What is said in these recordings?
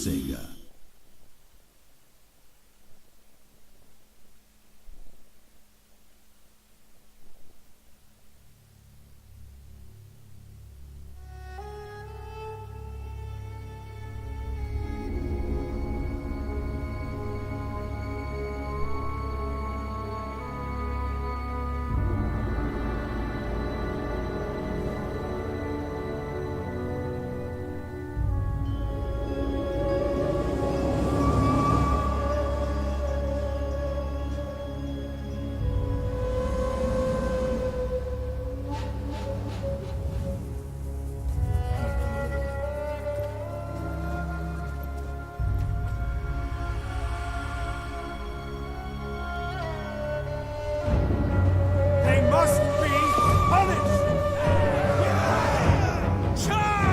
Sega. Must be punished! Charge!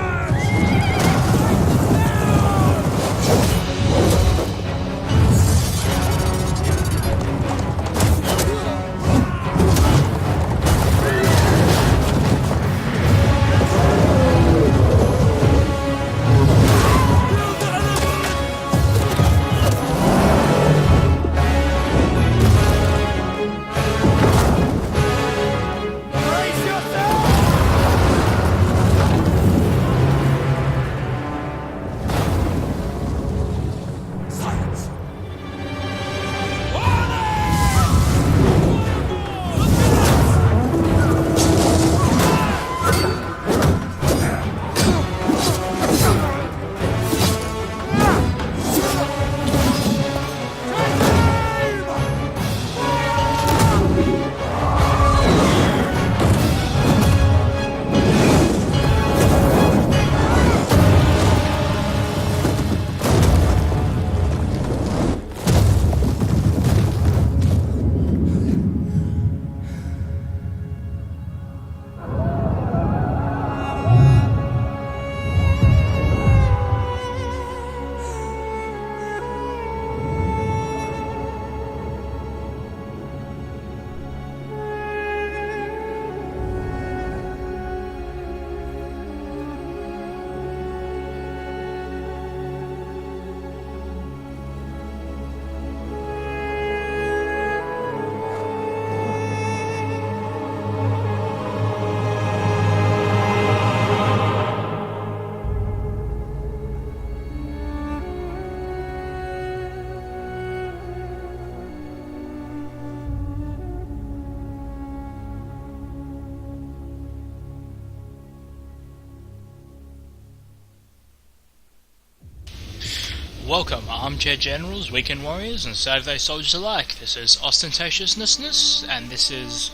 Welcome, Armchair Generals, Weekend Warriors, and Saturday Soldiers alike. This is Ostentatiousness, and this is,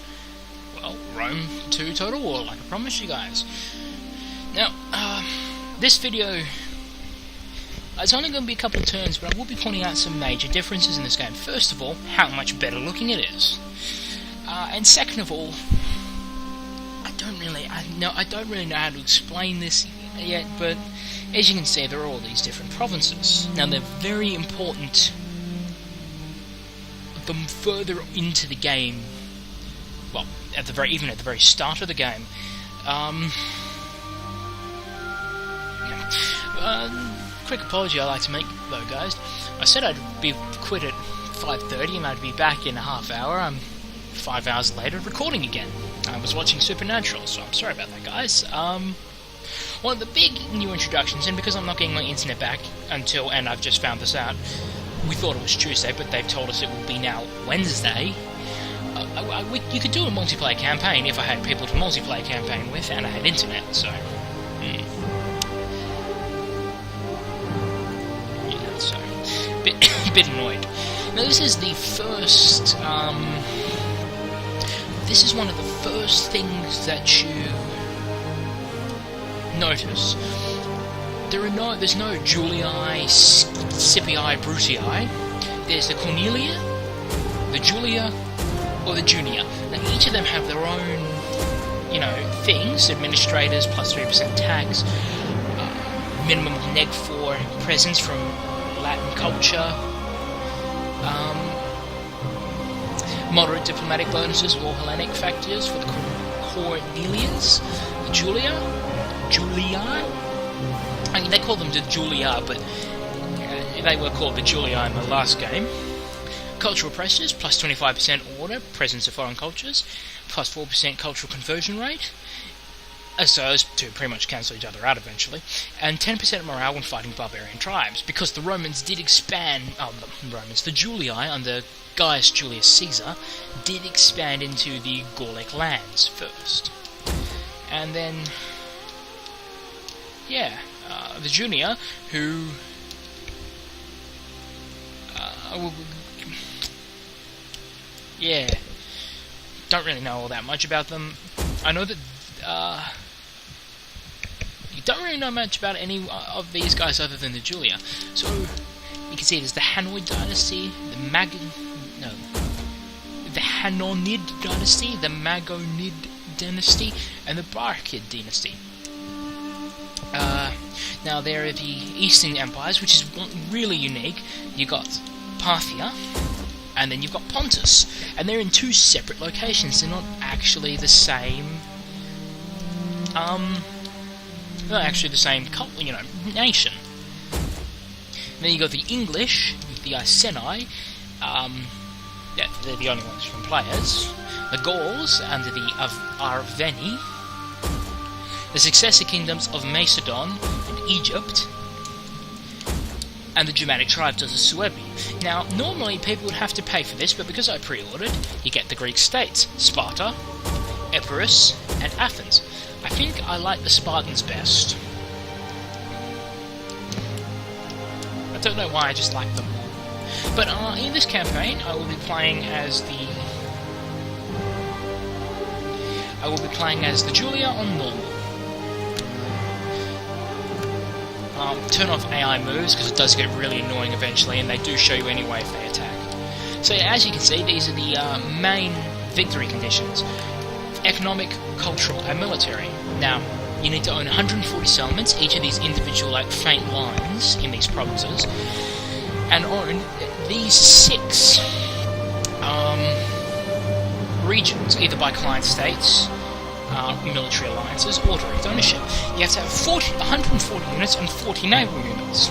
well, Rome 2 Total War, like I promised you guys. Now, this video, it's only going to be a couple of turns, but I will be pointing out some major differences in this game. First of all, how much better looking it is. And second of all, I don't really know how to explain this yet, but as you can see, there are all these different provinces. Now, they're very important the further into the game. Well, even at the very start of the game. Quick apology I'd like to make, though, guys. I said I'd be quit at 5:30 and I'd be back in a half hour. I'm 5 hours later recording again. I was watching Supernatural, so I'm sorry about that, guys. One of the big new introductions, and because I'm not getting my internet back until, and I've just found this out, we thought it was Tuesday, but they've told us it will be now Wednesday. You could do a multiplayer campaign if I had people to multiplayer campaign with, and I had internet, so... Yeah, so... bit annoyed. Now, this is the first, this is one of the first things that you notice. There's no Julii, Scipii, Brutii. There's the Cornelia, the Julia, or the Junior. Now each of them have their own, things. Administrators plus 3% tax, minimum neg 4 presence from Latin culture, moderate diplomatic bonuses or Hellenic factors for the Cornelians, the Julia. I mean, they call them the Julia, but they were called the Julia in the last game. Cultural pressures, plus 25% order, presence of foreign cultures, plus 4% cultural conversion rate, so as to pretty much cancel each other out eventually, and 10% morale when fighting barbarian tribes, because the Romans did expand, the Julii under Gaius Julius Caesar did expand into the Gallic lands first. And then, the Junia, who don't really know all that much about them. I know that you don't really know much about any of these guys other than the Julia. So you can see there's the Hanoi dynasty, the Hanonid dynasty, the Magonid dynasty, and the Barkid dynasty. Now there are the Eastern empires, which is really unique. You got Parthia, and then you've got Pontus, and they're in two separate locations. They're not actually the same. Not actually the same nation. And then you got the English, the Iceni. They're the only ones from players. The Gauls under the Arveni. The successor kingdoms of Macedon and Egypt, and the Germanic tribes of the Suebi. Now, normally people would have to pay for this, but because I pre-ordered, you get the Greek states: Sparta, Epirus, and Athens. I think I like the Spartans best. I don't know why, I just like them more. But in this campaign, I will be playing as the Julia on normal. Turn off AI moves, because it does get really annoying eventually, and they do show you anyway if they attack. So as you can see, these are the main victory conditions: economic, cultural, and military. Now, you need to own 140 settlements, each of these individual faint lines in these provinces, and own these 6 regions, either by client states, military alliances, or direct ownership. You have to have 140 units and 40 naval units.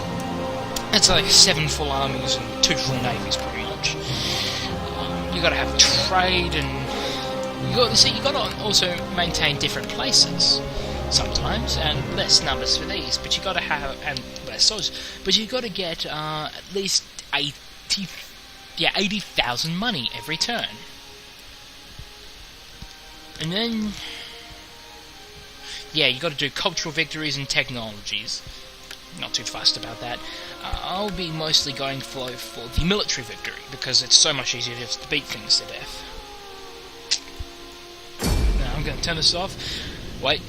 That's like 7 full armies and 2 full navies, pretty much. You got to have trade, and you got to also maintain different places sometimes, and less numbers for these. But you got to have less soldiers. But you got to get at least 80,000 money every turn, and then. You got to do cultural victories and technologies. Not too fussed about that. I'll be mostly going for the military victory, because it's so much easier just to beat things to death. Now, I'm going to turn this off. Wait.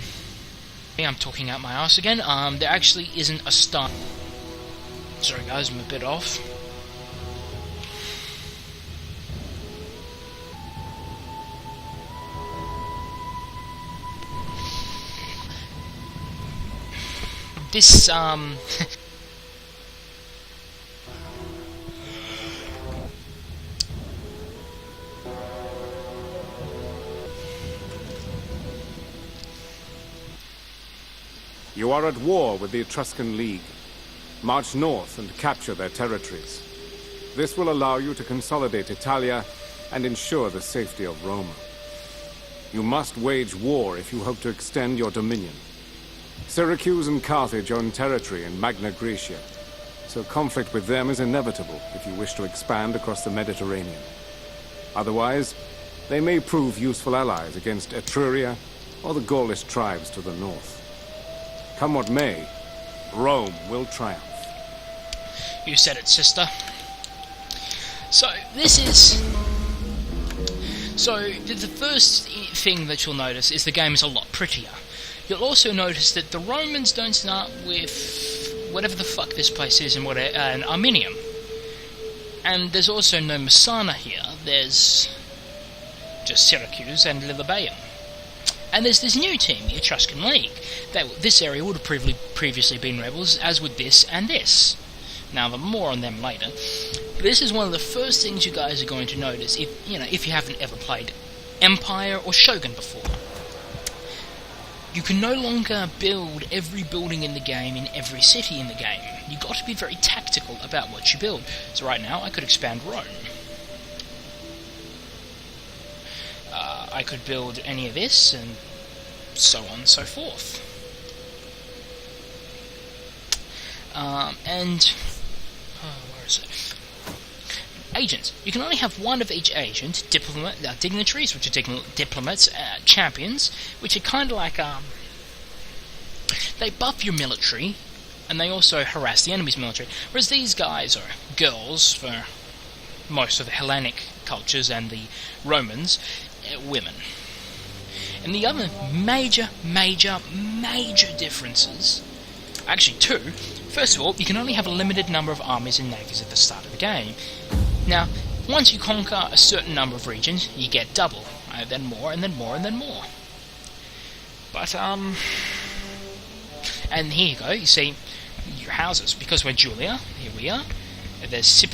I'm talking out my ass again. There actually isn't a start. Sorry guys, I'm a bit off. This, You are at war with the Etruscan League. March north and capture their territories. This will allow you to consolidate Italia and ensure the safety of Rome. You must wage war if you hope to extend your dominion. Syracuse and Carthage own territory in Magna Graecia, so conflict with them is inevitable if you wish to expand across the Mediterranean. Otherwise, they may prove useful allies against Etruria or the Gaulish tribes to the north. Come what may, Rome will triumph. You said it, sister. So, the first thing that you'll notice is the game is a lot prettier. You'll also notice that the Romans don't start with whatever the fuck this place is in Arminium. And there's also no Messana here. There's just Syracuse and Lilybaeum. And there's this new team, the Etruscan League. This area would have previously been rebels, as would this and this. Now, more on them later. This is one of the first things you guys are going to notice if you haven't ever played Empire or Shogun before. you can no longer build every building in the game in every city in the game. You've got to be very tactical about what you build. So right now, I could expand Rome. I could build any of this, and so on and so forth. Where is it? Agents. You can only have one of each agent. Dignitaries, which are diplomats. Champions, which are kind of like they buff your military, and they also harass the enemy's military. Whereas these guys are girls for most of the Hellenic cultures, and the Romans, women. And the other major differences, actually two. First of all, you can only have a limited number of armies and navies at the start of the game. Now, once you conquer a certain number of regions, you get double, then more, and then more, and then more. But, and here you go, you see your houses. Because we're Julia, here we are. There's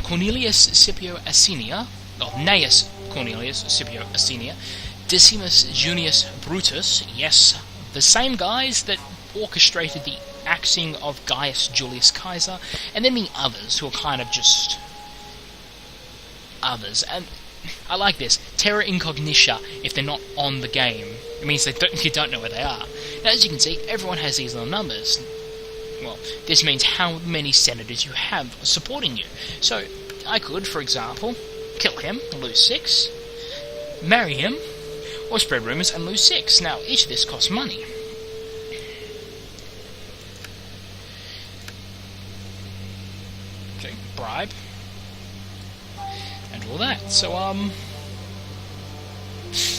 Cornelius Scipio Asinius, or Gnaeus Cornelius Scipio Asinius, Decimus Junius Brutus, yes, the same guys that orchestrated the axing of Gaius Julius Caesar, and then the others, who are kind of just others. And I like this, terra incognita. If they're not on the game, it means you don't know where they are. Now, as you can see, everyone has these little numbers. Well, this means how many senators you have supporting you. So, I could, for example, kill him, lose 6, marry him, or spread rumours and lose 6. Now, each of this costs money. Okay, bribe. And all that. So,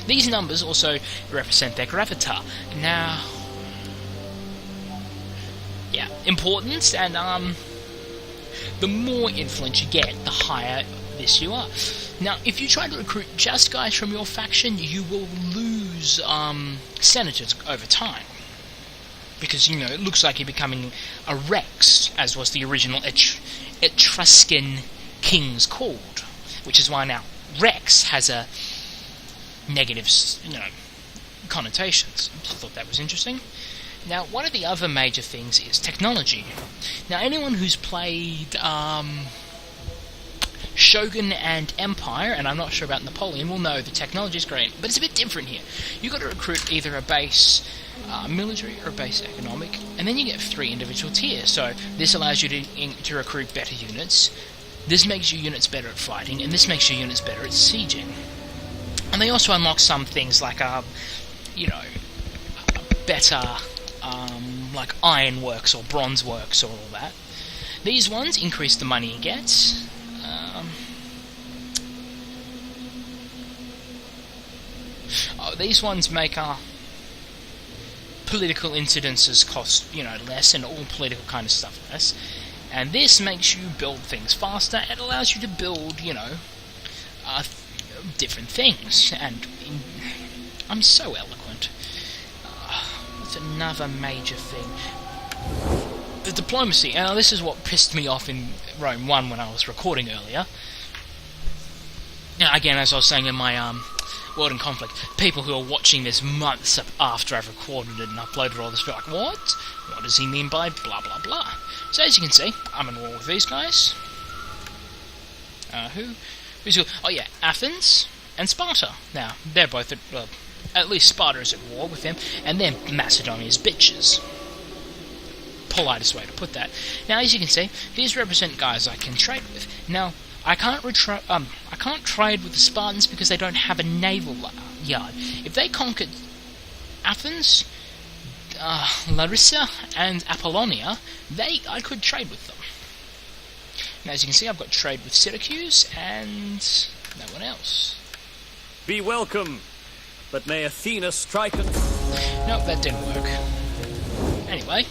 these numbers also represent their gravitas. Now, yeah, importance, and, the more influence you get, the higher this you are. Now, if you try to recruit just guys from your faction, you will lose, senators over time. Because, you know, it looks like you're becoming a Rex, as was the original Etruscan kings called. Which is why now Rex has a negative, connotations. I thought that was interesting. Now, one of the other major things is technology. Now, anyone who's played Shogun and Empire, and I'm not sure about Napoleon, will know the technology is great, but it's a bit different here. You've got to recruit either a base military or a base economic, and then you get 3 individual tiers. So this allows you to recruit better units, this makes your units better at fighting, and this makes your units better at sieging. And they also unlock some things like, better, like ironworks or bronze works or all that. These ones increase the money you get. These ones make political incidences cost, less, and all political kind of stuff less. And this makes you build things faster. It allows you to build, different things. And I'm so eloquent. That's another major thing. The diplomacy. Now, this is what pissed me off in Rome 1 when I was recording earlier. Now, again, as I was saying in my World in Conflict, people who are watching this months after I've recorded it and uploaded all this, be like, what? What does he mean by blah blah blah? So as you can see, I'm in war with these guys. Who's good? Oh yeah, Athens and Sparta. Now, they're both at least Sparta is at war with them, and then Macedonia's bitches. Politest way to put that. Now, as you can see, these represent guys I can trade with. Now, I can't trade with the Spartans because they don't have a naval yard. If they conquered Athens, Larissa, and Apollonia, I could trade with them. Now, as you can see, I've got trade with Syracuse and no one else. Be welcome, but may Athena strike at... Nope, that didn't work. Anyway,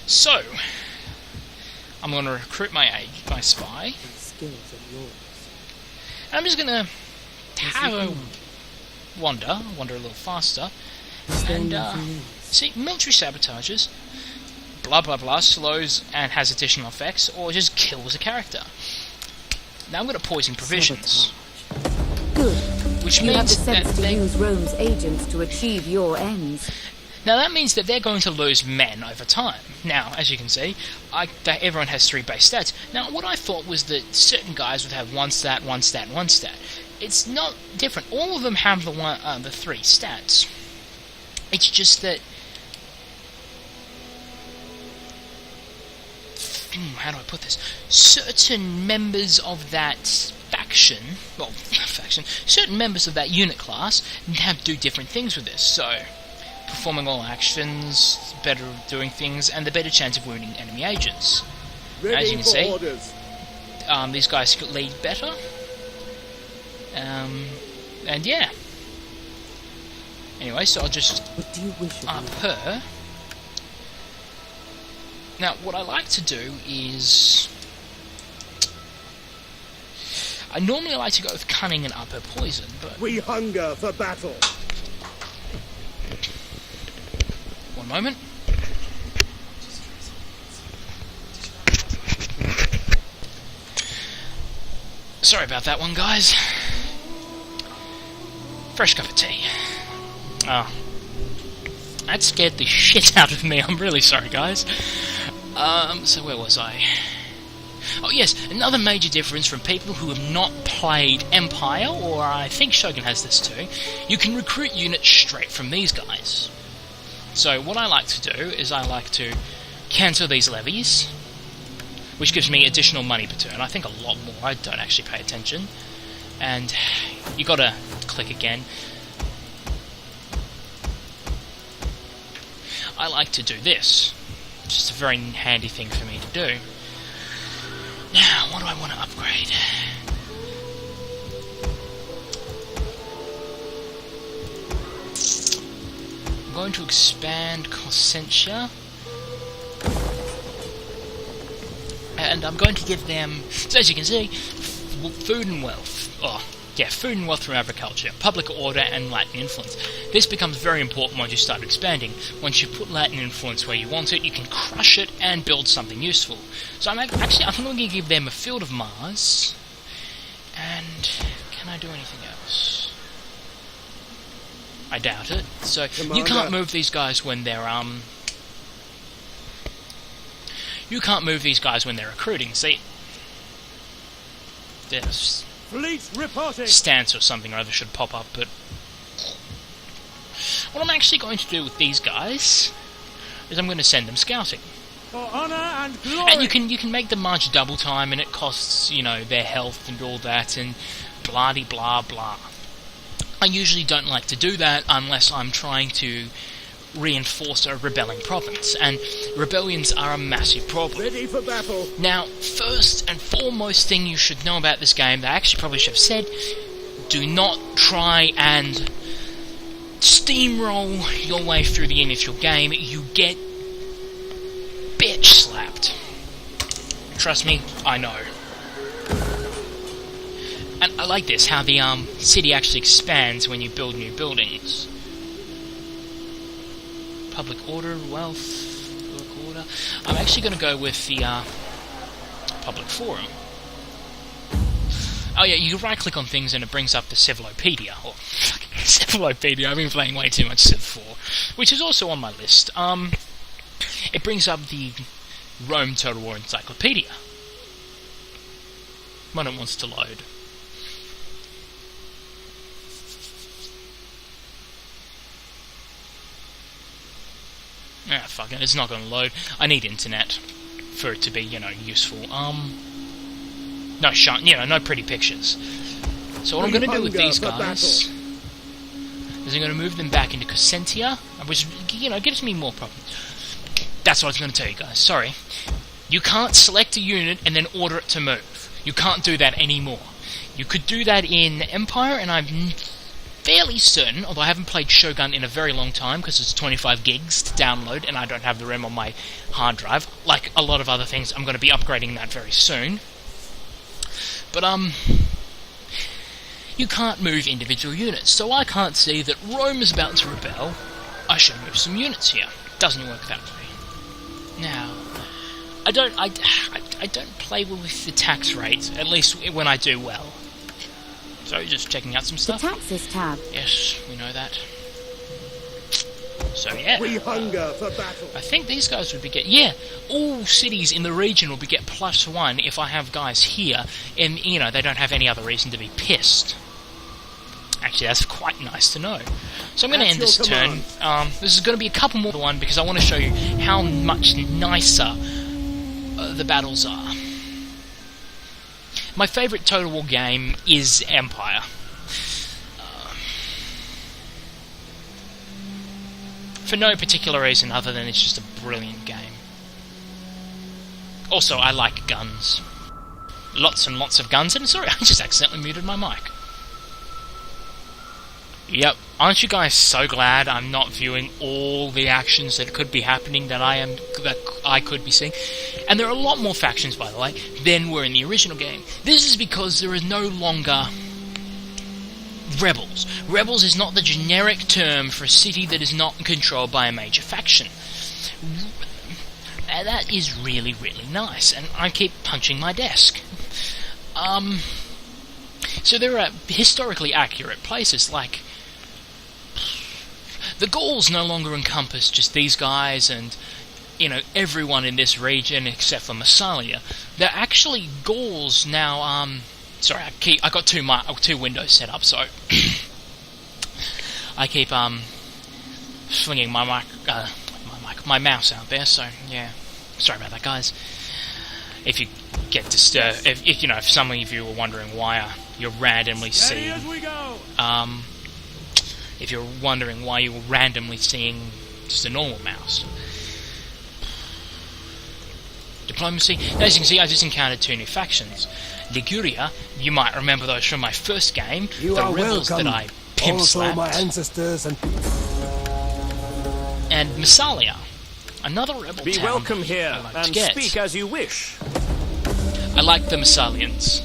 so I'm going to recruit my spy. And I'm just going to have a wander a little faster, and see, military sabotages, blah blah blah, slows and has additional effects, or just kills a character. Now I'm going to poison provisions, which You have the means that sense to use Rome's agents to achieve your ends. now that means that they're going to lose men over time. Now, as you can see, everyone has 3 base stats. Now, what I thought was that certain guys would have 1 stat, 1 stat, 1 stat. It's not different. All of them have the 3 stats. It's just that... how do I put this? Certain members of that certain members of that unit class do different things with this. So, performing all actions, better doing things, and the better chance of wounding enemy agents. As you can see, these guys lead better. And yeah. Anyway, so I'll just What do you wish up of her. Now, what I like to do is... I normally like to go with cunning and up her poison, but... We hunger for battle. One moment. Sorry about that one, guys. Fresh cup of tea. Oh. That scared the shit out of me. I'm really sorry, guys. So where was I? Oh yes, another major difference from people who have not played Empire, or I think Shogun has this too, you can recruit units straight from these guys. So what I like to do is I like to cancel these levies, which gives me additional money per turn. I think a lot more, I don't actually pay attention. And you gotta click again. I like to do this. It's just a very handy thing for me to do. Now, what do I want to upgrade? I'm going to expand Corsentia. And I'm going to give them, so as you can see, food and wealth. Oh, yeah, food and wealth through agriculture, public order, and Latin influence. This becomes very important once you start expanding. Once you put Latin influence where you want it, you can crush it and build something useful. So I'm going to give them a field of Mars. And can I do anything else? I doubt it. So you can't move these guys when they're You can't move these guys when they're recruiting. See, there's Fleet reporting. stance or something or other should pop up, but what I'm actually going to do with these guys is I'm going to send them scouting. For honor and glory. And you can make them march double time, and it costs, you know, their health and all that, and blah-de blah blah. I usually don't like to do that unless I'm trying to reinforce a rebelling province, and rebellions are a massive problem. Ready for battle. Now, first and foremost thing you should know about this game, that I actually probably should have said, do not try and steamroll your way through the initial game. You get bitch slapped. Trust me, I know. And I like this, how the city actually expands when you build new buildings. Public order, wealth, public order. I'm actually going to go with the public forum. Oh yeah, you right click on things and it brings up the Civilopedia. Or Civilopedia, I've been playing way too much Civ 4, which is also on my list. It brings up the Rome Total War Encyclopedia when it wants to load. Ah, fuck it, it's not going to load. I need internet for it to be, you know, useful. No pretty pictures. So what I'm going to do with these guys is I'm going to move them back into Corsentia, which, you know, gives me more problems. That's what I was going to tell you guys, sorry. You can't select a unit and then order it to move. You can't do that anymore. You could do that in Empire, and I'm fairly certain, although I haven't played Shogun in a very long time because it's 25 gigs to download and I don't have the RAM on my hard drive, like a lot of other things. I'm going to be upgrading that very soon. But you can't move individual units, so I can't see that Rome is about to rebel. I should move some units here. Doesn't work that way. Now, I don't play well with the tax rate, at least when I do well. So, just checking out some The stuff. taxes tab. Yes, we know that. So, yeah. We hunger for battle. I think these guys would be yeah, all cities in the region will be get +1 if I have guys here, and, you know, they don't have any other reason to be pissed. Actually, that's quite nice to know. So I'm going to end this turn. This is going to be a couple more than one, because I want to show you how much nicer the battles are. My favourite Total War game is Empire. For no particular reason other than it's just a brilliant game. Also, I like guns. Lots and lots of guns, and sorry, I just accidentally muted my mic. Yep, aren't you guys so glad I'm not viewing all the actions that could be happening that I could be seeing? And there are a lot more factions, by the way, than were in the original game. This is because there is no longer rebels. Rebels is not the generic term for a city that is not controlled by a major faction. And that is really, really nice, and I keep punching my desk. So there are historically accurate places, like the Gauls no longer encompass just these guys and, you know, everyone in this region except for Massalia. They're actually Gauls now. Sorry, I got two windows set up, so I keep swinging my mouse out there. So yeah, sorry about that, guys. If you get disturbed, if you know, if some of you were wondering why you're randomly seeing, if you're wondering why you're randomly seeing just a normal mouse. Diplomacy. As you can see, I just encountered 2 new factions. Liguria, you might remember those from my first game. You the are rebels welcome. that I pimp Also, slapped. my ancestors and Massalia, another rebel Be town welcome here, I like and to get. speak as you wish. I like the Massalians.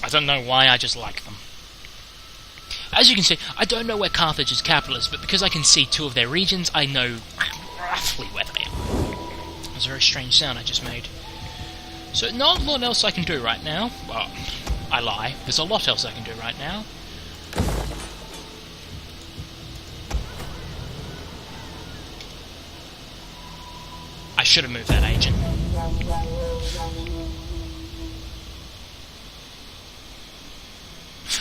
I don't know why, I just like them. As you can see, I don't know where Carthage's capital is, but because I can see 2 of their regions, I know roughly where they are. That was a very strange sound I just made. So, not a lot else I can do right now. Well, I lie. There's a lot else I can do right now. I should have moved that agent.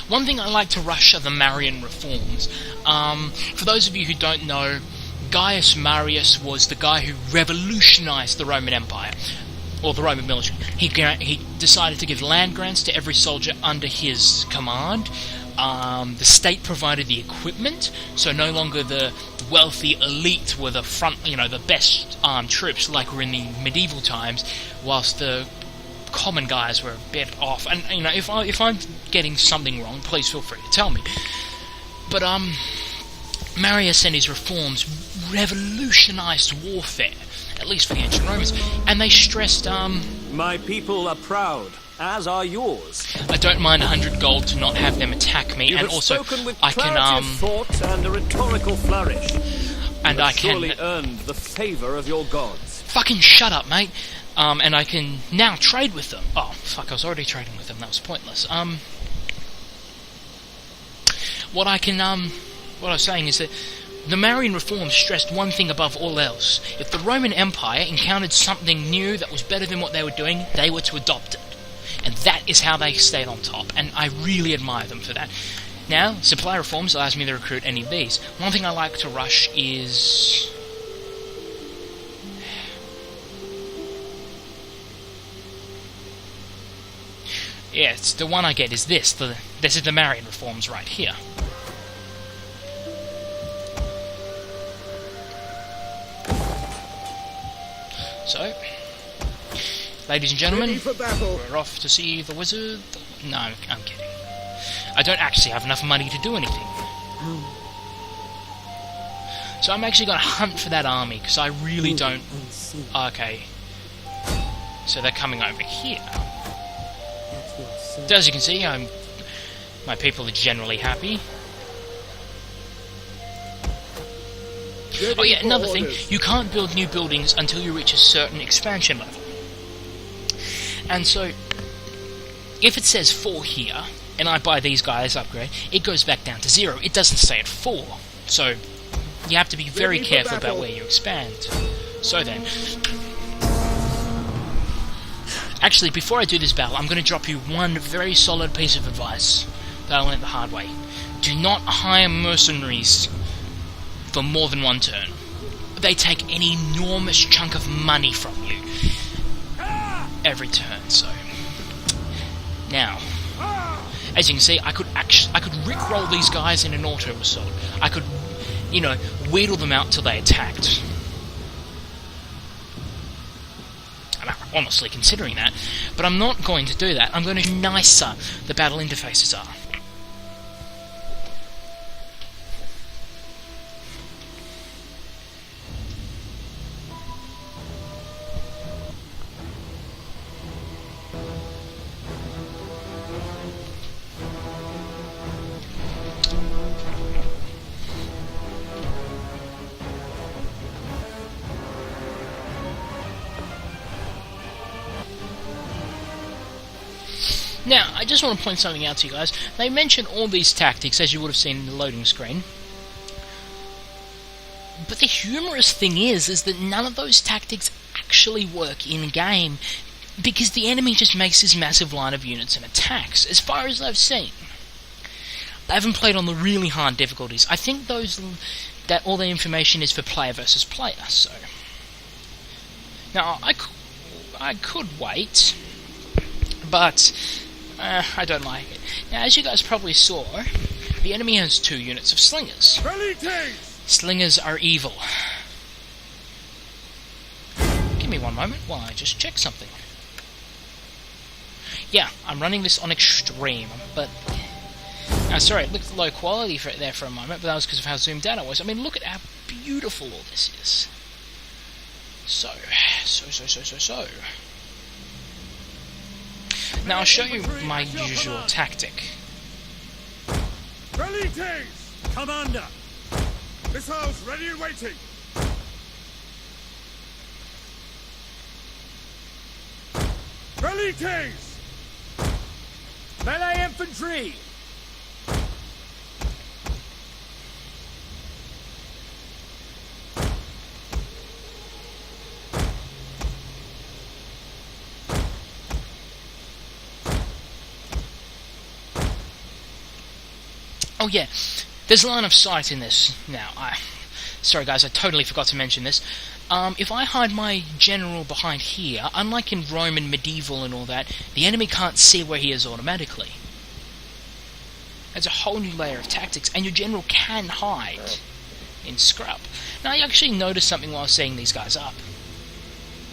One thing I like to rush are the Marian reforms. For those of you who don't know, Gaius Marius was the guy who revolutionized the Roman Empire, or the Roman military. He decided to give land grants to every soldier under his command. The state provided the equipment, so no longer the wealthy elite were the front, the best armed troops like were in the medieval times, whilst the common guys were a bit off. And if I'm getting something wrong, please feel free to tell me. But Marius and his reforms revolutionized warfare, at least for the ancient Romans, and they stressed My people are proud, as are yours. I don't mind 100 gold to not have them attack me, You and have also spoken with I clarity can of thought and a rhetorical flourish. and You I have surely can earned the favor of your gods. fucking shut up, mate. And I can now trade with them. Oh fuck, I was already trading with them. That was pointless. What I was saying is that the Marian reforms stressed one thing above all else. If the Roman Empire encountered something new that was better than what they were doing, they were to adopt it. And that is how they stayed on top, and I really admire them for that. Now, supply reforms allows me to recruit any of these. One thing I like to rush is... yeah, it's the one I get is this. This is the Marian reforms right here. So, ladies and gentlemen, Ready for battle. we're off to see the wizard. No, I'm kidding. I don't actually have enough money to do anything. So I'm actually going to hunt for that army, because I really don't... Okay. So they're coming over here. As you can see, my people are generally happy. Oh yeah, another thing, you can't build new buildings until you reach a certain expansion level. And so, if it says 4 here, and I buy these guys upgrade, it goes back down to 0. It doesn't stay at 4. So you have to be very careful about where you expand. So then, actually, before I do this battle, I'm going to drop you one very solid piece of advice that I learned the hard way. Do not hire mercenaries for more than one turn. They take an enormous chunk of money from you every turn. So now, as you can see, I could rickroll these guys in an auto assault. I could, you know, wheedle them out till they attacked. I'm honestly considering that, but I'm not going to do that. I'm going to nicer the battle interfaces are. Now, I just want to point something out to you guys. They mention all these tactics, as you would have seen in the loading screen. But the humorous thing is that none of those tactics actually work in-game, because the enemy just makes this massive line of units and attacks, as far as I've seen. I haven't played on the really hard difficulties. I think that all the information is for player versus player, so... Now, I could wait, but... I don't like it. Now, as you guys probably saw, the enemy has 2 units of slingers. Slingers are evil. Give me one moment while I just check something. Yeah, I'm running this on extreme, but... sorry, it looked low quality there for a moment, but that was because of how zoomed out I was. I mean, look at how beautiful all this is. So. Now I'll show you my usual tactic. Commander! Missiles ready and waiting! Velites! Melee infantry! Oh yeah, there's line of sight in this. Now, sorry guys, I totally forgot to mention this. If I hide my general behind here, unlike in Roman, medieval and all that, the enemy can't see where he is automatically. There's a whole new layer of tactics, and your general can hide in scrub. Now, I actually noticed something while setting these guys up.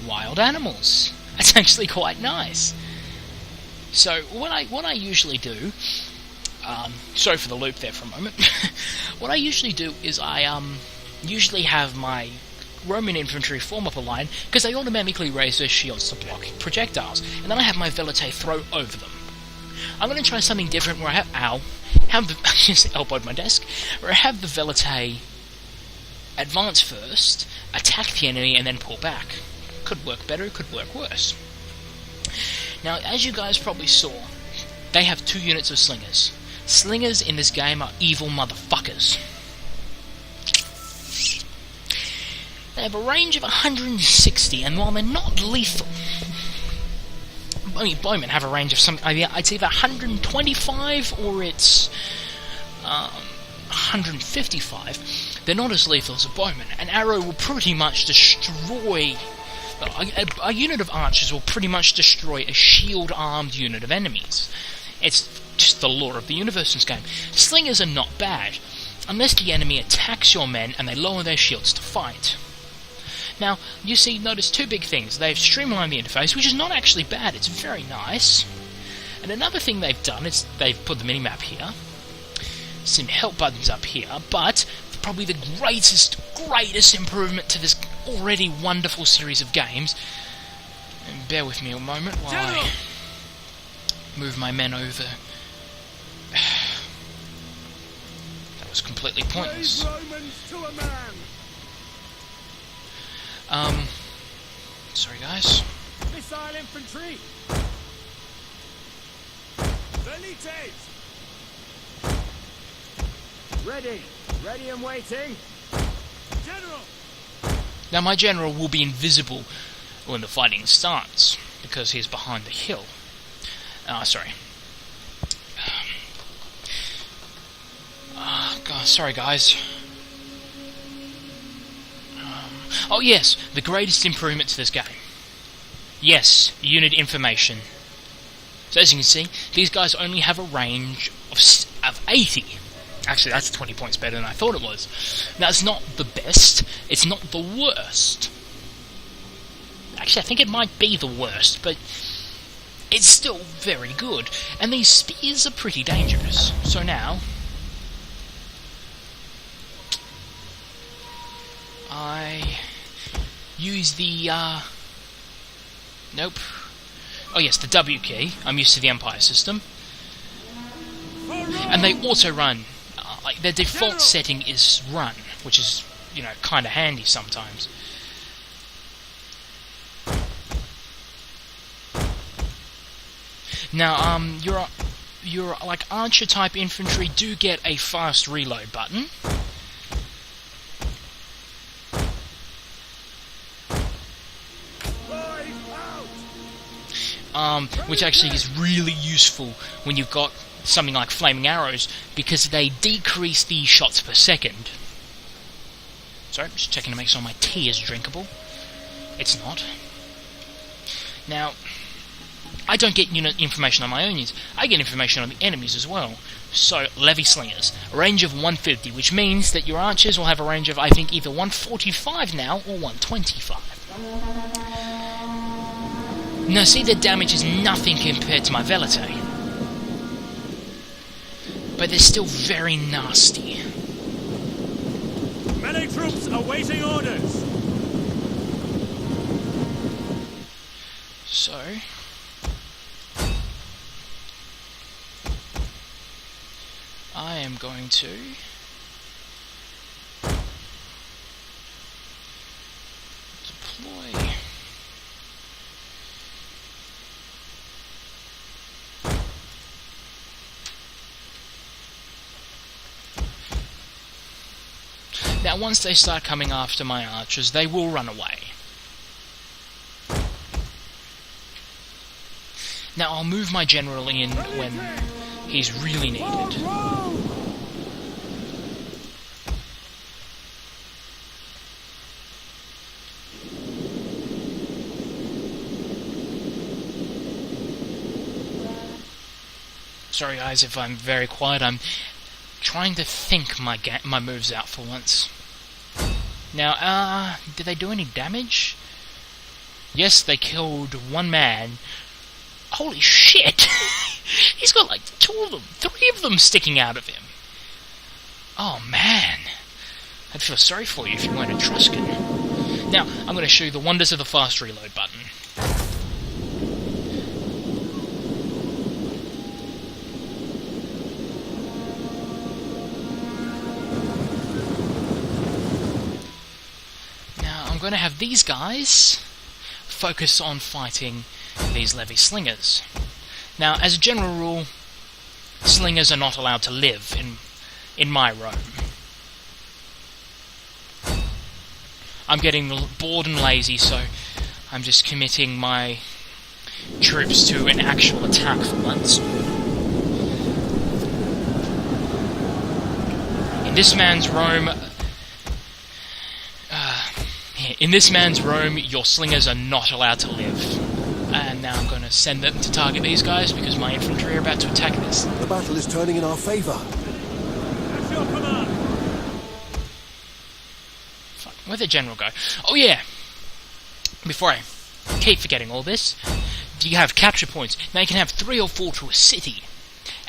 Wild animals. That's actually quite nice. So, what I usually do... sorry for the loop there for a moment. What I usually do is I usually have my Roman infantry form up a line, because they automatically raise their shields to block projectiles, and then I have my Velite throw over them. I'm going to try something different where I have the I just elbowed my desk, where I have the Velite advance first, attack the enemy, and then pull back. Could work better, could work worse. Now, as you guys probably saw, they have 2 units of slingers. Slingers in this game are evil motherfuckers. They have a range of 160, and while they're not lethal... I mean, bowmen have a range of some... It's either 125 or it's 155. They're not as lethal as a bowman. An arrow will pretty much destroy... A unit of archers will pretty much destroy a shield-armed unit of enemies. It's just the law of the universe in this game. Slingers are not bad, unless the enemy attacks your men and they lower their shields to fight. Now, you see, notice 2 big things. They've streamlined the interface, which is not actually bad, it's very nice. And another thing they've done is they've put the minimap here, some help buttons up here, but probably the greatest improvement to this already wonderful series of games. And bear with me a moment while I move my men over. That was completely pointless. Sorry guys. Missile infantry. Velites! Ready! Ready and waiting! General! Now my general will be invisible when the fighting starts, because he's behind the hill. Sorry. Sorry guys. Oh yes, the greatest improvement to this game. Yes, unit information. So as you can see, these guys only have a range of 80. Actually, that's 20 points better than I thought it was. Now, it's not the best, it's not the worst. Actually, I think it might be the worst, but it's still very good. And these spears are pretty dangerous. So now, I use the, nope. Oh yes, the W key. I'm used to the Empire system. And they auto-run. Like, their default setting is run, which is, you know, kind of handy sometimes. Now, your like archer type infantry do get a fast reload button. Which actually is really useful when you've got something like flaming arrows, because they decrease the shots per second. Sorry, just checking to make sure my tea is drinkable. It's not. Now, I don't get unit information on my own units, I get information on the enemies as well. So, levy slingers, a range of 150, which means that your archers will have a range of, I think, either 145 now or 125. Now, see, the damage is nothing compared to my Velite, but they're still very nasty. Melee troops awaiting orders. So, I am going to deploy. Now, once they start coming after my archers, they will run away. Now, I'll move my general in when he's really needed. Sorry guys if I'm very quiet, I'm trying to think my moves out for once. Now, did they do any damage? Yes, they killed one man. Holy shit! He's got like 3 of them sticking out of him. Oh man. I'd feel sorry for you if you weren't Etruscan. Now, I'm going to show you the wonders of the fast reload button. I'm going to have these guys focus on fighting these levy slingers. Now, as a general rule, slingers are not allowed to live in my Rome. I'm getting bored and lazy, so I'm just committing my troops to an actual attack for once. In this man's Rome, your slingers are not allowed to live. And now I'm going to send them to target these guys because my infantry are about to attack this. The battle is turning in our favour. That's your command. Fuck, where'd the general go? Oh yeah! Before I keep forgetting all this, you have capture points. Now you can have 3 or 4 to a city.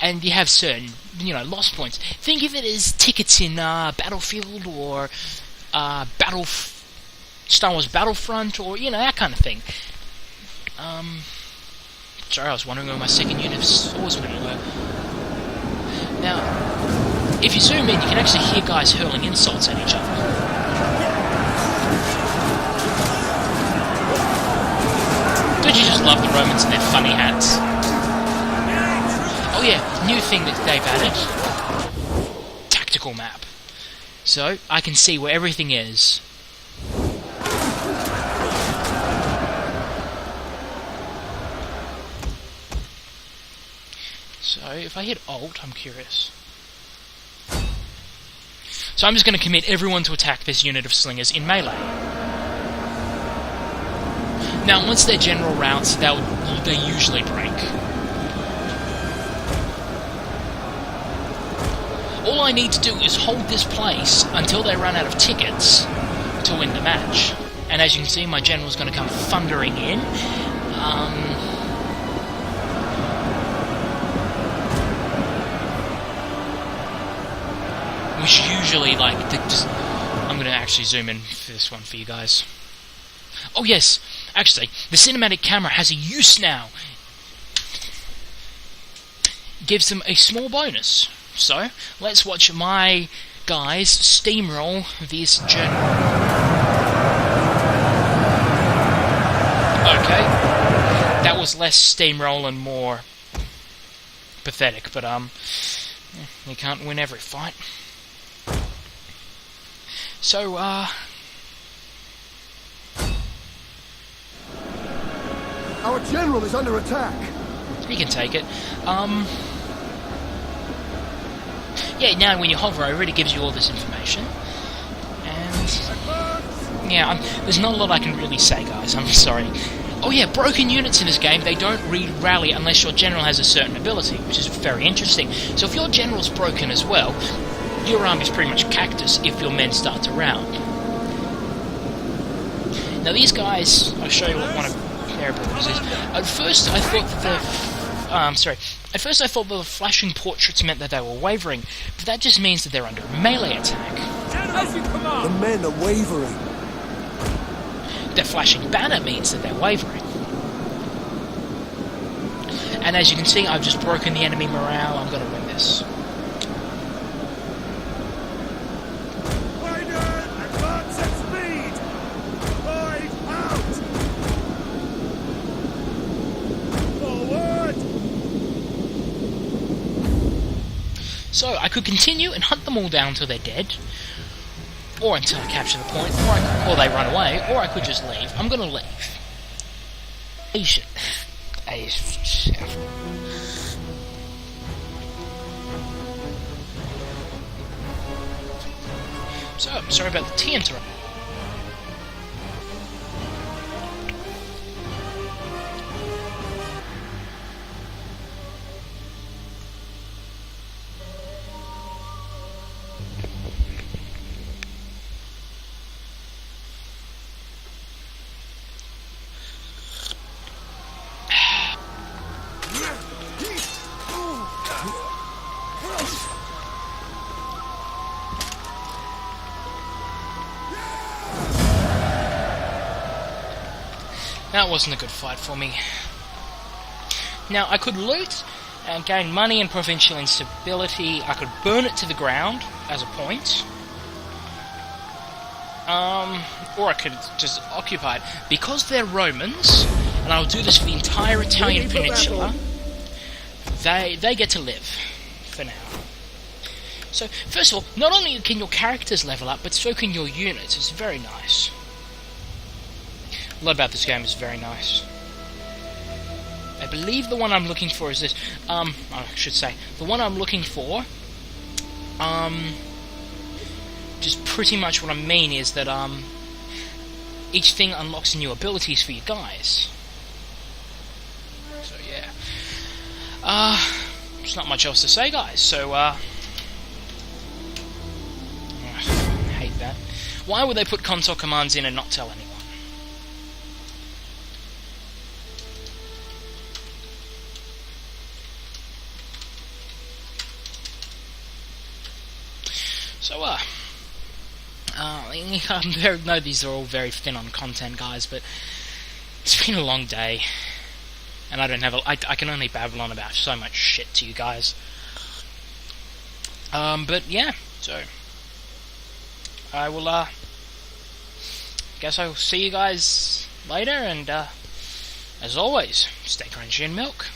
And you have certain, lost points. Think of it as tickets in Battlefield or Star Wars Battlefront, or, that kind of thing. Sorry, I was wondering where my second unit of swordsmen were. Now, if you zoom in, you can actually hear guys hurling insults at each other. Don't you just love the Romans and their funny hats? Oh yeah, new thing that they've added. Tactical map. So, I can see where everything is. So, if I hit Alt, I'm curious. So I'm just going to commit everyone to attack this unit of slingers in melee. Now, once they're general routes, they usually break. All I need to do is hold this place until they run out of tickets to win the match. And as you can see, my general's going to come thundering in. Which usually, like, I'm going to actually zoom in for this one for you guys. Oh yes, actually, the cinematic camera has a use now. Gives them a small bonus. So, let's watch my guys steamroll this general. Okay, that was less steamroll and more pathetic, but we can't win every fight. So, Our general is under attack. you can take it. Yeah, now when you hover over it, it gives you all this information. And yeah, there's not a lot I can really say, guys. I'm sorry. Oh yeah, broken units in this game, they don't re-rally unless your general has a certain ability, which is very interesting. So if your general's broken as well, your army's pretty much cactus if your men start to rout. Now these guys, I'll show you what one of their abilities is. At first I thought that the flashing portraits meant that they were wavering, but that just means that they're under a melee attack. As you command! The men are wavering. The flashing banner means that they're wavering. And as you can see, I've just broken the enemy morale. I'm going to win this. Advance at speed! Ride out! Forward! So, I could continue and hunt them all down till they're dead, or until I capture the point, or they run away, or I could just leave. I'm gonna leave. Shit. So, I'm sorry about the tea interruption. That wasn't a good fight for me. Now, I could loot and gain money and provincial instability. I could burn it to the ground as a point. Or I could just occupy it. Because they're Romans, and I'll do this for the entire Italian peninsula, they get to live, for now. So, first of all, not only can your characters level up, but so can your units. It's very nice. A lot about this game is very nice. I believe the one I'm looking for is this. I should say, the one I'm looking for, just pretty much what I mean is that, each thing unlocks new abilities for you guys. So, yeah. There's not much else to say, guys, so, I hate that. Why would they put console commands in and not tell anyone? So, I know these are all very thin on content, guys, but it's been a long day, and I don't have I can only babble on about so much shit to you guys. But yeah, so I will, guess I'll see you guys later, and, as always, stay crunchy and milk.